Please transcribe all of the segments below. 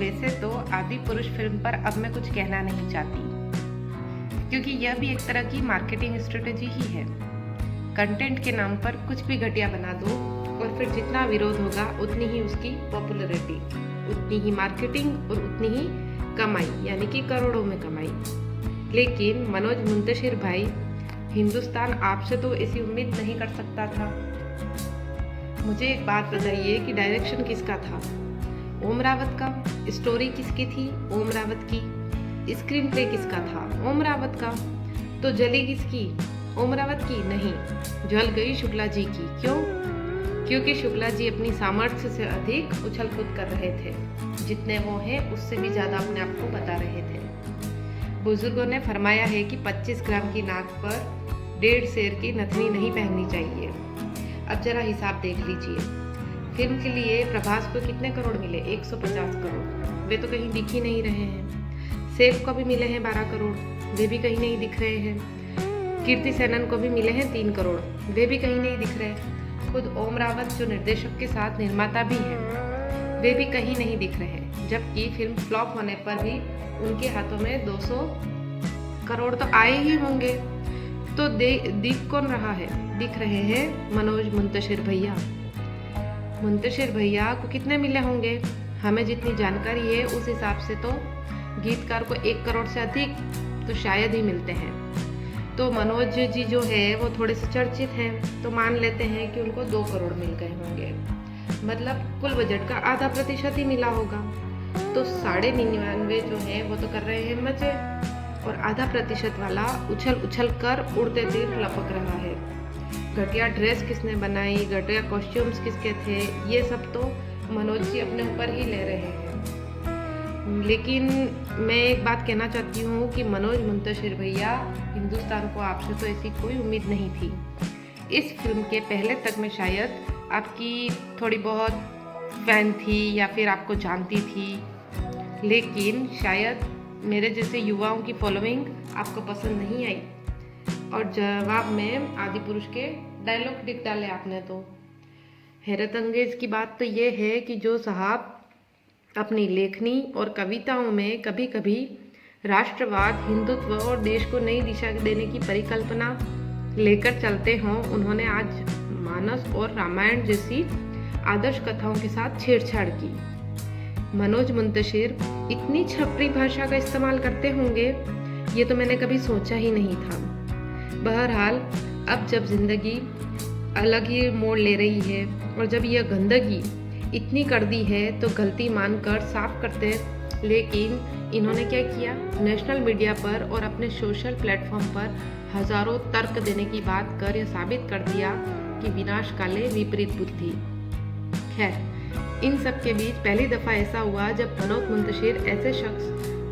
वैसे तो आदि पुरुष फिल्म पर अब मैं कुछ कहना नहीं चाहती, क्योंकि यह भी एक तरह की मार्केटिंग स्ट्रेटेजी ही है। कंटेंट के नाम पर कुछ भी घटिया बना दो और फिर जितना विरोध होगा उतनी ही उसकी पॉपुलैरिटी, उतनी ही मार्केटिंग और उतनी ही कमाई, यानी कि करोड़ों में कमाई। लेकिन मनोज मुंतशिर भाई, हिंदुस्तान आपसे तो ऐसी उम्मीद नहीं कर सकता था। मुझे एक बात बताइए कि डायरेक्शन किसका था? ओम रावत का। स्टोरी किसकी थी? ओम रावत की। स्क्रीन प्ले किसका था? ओम रावत का। तो जली किसकी? ओम रावत की नहीं, जल गई शुक्ला जी की। क्यों? क्योंकि शुक्ला जी अपनी सामर्थ्य से अधिक उछल कूद कर रहे थे। जितने वो हैं उससे भी ज़्यादा अपने आप को बता रहे थे। बुजुर्गों ने फरमाया है कि 25 ग्राम की नाक पर 1.5 शेर की नथनी नहीं पहननी चाहिए। अब जरा हिसाब देख लीजिए। फिल्म के लिए प्रभास को कितने करोड़ मिले? 150 करोड़। वे तो कहीं दिख ही नहीं रहे हैं। सैफ को भी मिले हैं 12 करोड़, वे भी कहीं नहीं दिख रहे हैं। कीर्ति सेनन को भी मिले हैं 3 करोड़, वे भी कहीं नहीं दिख रहे। खुद ओम रावत जो निर्देशक के साथ निर्माता भी हैं, वे भी कहीं नहीं दिख रहे। जबकि फिल्म फ्लॉप होने पर भी उनके हाथों में 200 करोड़ तो आए ही होंगे। तो दिख कौन रहा है? दिख रहे हैं मनोज मुंतशिर भैया। मुंतशिर भैया को कितने मिले होंगे? हमें जितनी जानकारी है उस हिसाब से तो गीतकार को 1 करोड़ से अधिक तो शायद ही मिलते हैं। तो मनोज जी जो है वो थोड़े से चर्चित हैं, तो मान लेते हैं कि उनको 2 करोड़ मिल गए होंगे। मतलब कुल बजट का आधा प्रतिशत ही मिला होगा। तो 99.5 जो है वो तो कर रहे हैं मजे, और आधा प्रतिशत वाला उछल उछल कर उड़ते तीर लपक रहा है। घटिया ड्रेस किसने बनाई, घटिया कॉस्ट्यूम्स किसके थे, ये सब तो मनोज जी अपने ऊपर ही ले रहे हैं। लेकिन मैं एक बात कहना चाहती हूँ कि मनोज मुंतशिर भैया, हिंदुस्तान को आपसे तो ऐसी कोई उम्मीद नहीं थी। इस फिल्म के पहले तक में शायद आपकी थोड़ी बहुत फैन थी या फिर आपको जानती थी, लेकिन शायद मेरे जैसे युवाओं की फॉलोइंग आपको पसंद नहीं आई और जवाब में आदि पुरुष के डायलॉग लिख डाले आपने। तो हैरत अंगेज की बात तो ये है कि जो साहब अपनी लेखनी और कविताओं में कभी कभी राष्ट्रवाद, हिंदुत्व और देश को नई दिशा देने की परिकल्पना लेकर चलते हों, उन्होंने आज मानस और रामायण जैसी आदर्श कथाओं के साथ छेड़छाड़ की। मनोज मुंतशिर इतनी छपरी भाषा का इस्तेमाल करते होंगे, ये तो मैंने कभी सोचा ही नहीं था। बहरहाल, अब जब जिंदगी अलग ही मोड़ ले रही है और जब यह गंदगी इतनी कर दी है तो गलती मानकर साफ करते। लेकिन इन्होंने क्या किया? नेशनल मीडिया पर और अपने सोशल प्लेटफॉर्म पर हजारों तर्क देने की बात कर यह साबित कर दिया कि विनाश काले विपरीत बुद्धि। खैर, इन सब के बीच पहली दफ़ा ऐसा हुआ जब मनोज मुंतशिर ऐसे शख्स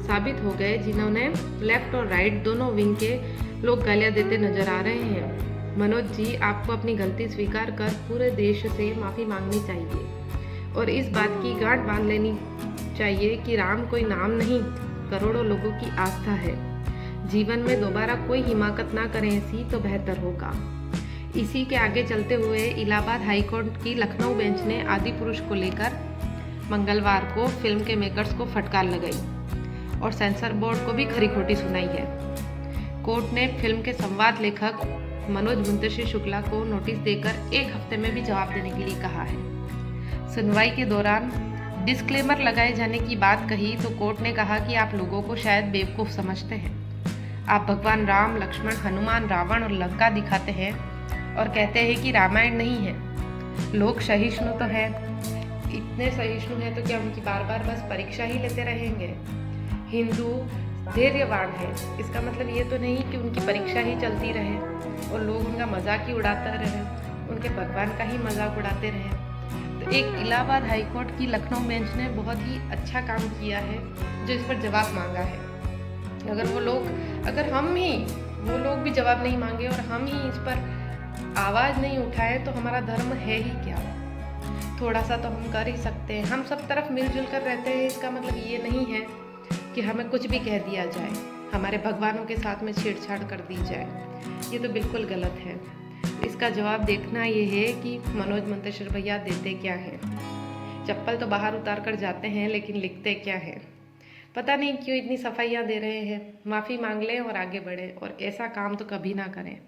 साबित हो गए जिन्होंने लेफ्ट और राइट दोनों विंग के लोग गालियां देते नजर आ रहे हैं। मनोज जी, आपको अपनी गलती स्वीकार कर पूरे देश से माफ़ी मांगनी चाहिए और इस बात की गांठ बांध लेनी चाहिए कि राम कोई नाम नहीं, करोड़ों लोगों की आस्था है। जीवन में दोबारा कोई हिमाकत ना करें ऐसी तो बेहतर होगा। इसी के आगे चलते हुए इलाहाबाद हाईकोर्ट की लखनऊ बेंच ने आदि पुरुष को लेकर मंगलवार को फिल्म के मेकर्स को फटकार लगाई और सेंसर बोर्ड को भी खरी खोटी सुनाई है। कोर्ट ने फिल्म के संवाद लेखक मनोज मुंतशिर शुक्ला को नोटिस देकर 1 हफ्ते में भी जवाब देने के लिए कहा है। सुनवाई के दौरान डिस्क्लेमर लगाए जाने की बात कही तो कोर्ट ने कहा कि आप लोगों को शायद बेवकूफ़ समझते हैं। आप भगवान राम, लक्ष्मण, हनुमान, रावण और लंका दिखाते हैं और कहते हैं कि रामायण नहीं है। लोग सहिष्णु तो हैं, इतने सहिष्णु हैं तो क्या उनकी बार बार बस परीक्षा ही लेते रहेंगे? हिंदू धैर्यवान है, इसका मतलब ये तो नहीं कि उनकी परीक्षा ही चलती रहे और लोग उनका मजाक ही उड़ाते रहे, उनके भगवान का ही मजाक उड़ाते रहे। तो एक इलाहाबाद हाईकोर्ट की लखनऊ बेंच ने बहुत ही अच्छा काम किया है जो इस पर जवाब मांगा है। अगर हम ही वो लोग भी जवाब नहीं मांगे और हम ही इस पर आवाज़ नहीं उठाए तो हमारा धर्म है ही क्या? थोड़ा सा तो हम कर ही सकते हैं। हम सब तरफ मिलजुल कर रहते हैं, इसका मतलब ये नहीं है कि हमें कुछ भी कह दिया जाए, हमारे भगवानों के साथ में छेड़छाड़ कर दी जाए। ये तो बिल्कुल गलत है। इसका जवाब देखना ये है कि मनोज मुंतशिर भैया देते क्या हैं। चप्पल तो बाहर उतार कर जाते हैं, लेकिन लिखते क्या है। पता नहीं क्यों इतनी सफाइयाँ दे रहे हैं। माफ़ी मांग लें और आगे बढ़ें, और ऐसा काम तो कभी ना करें।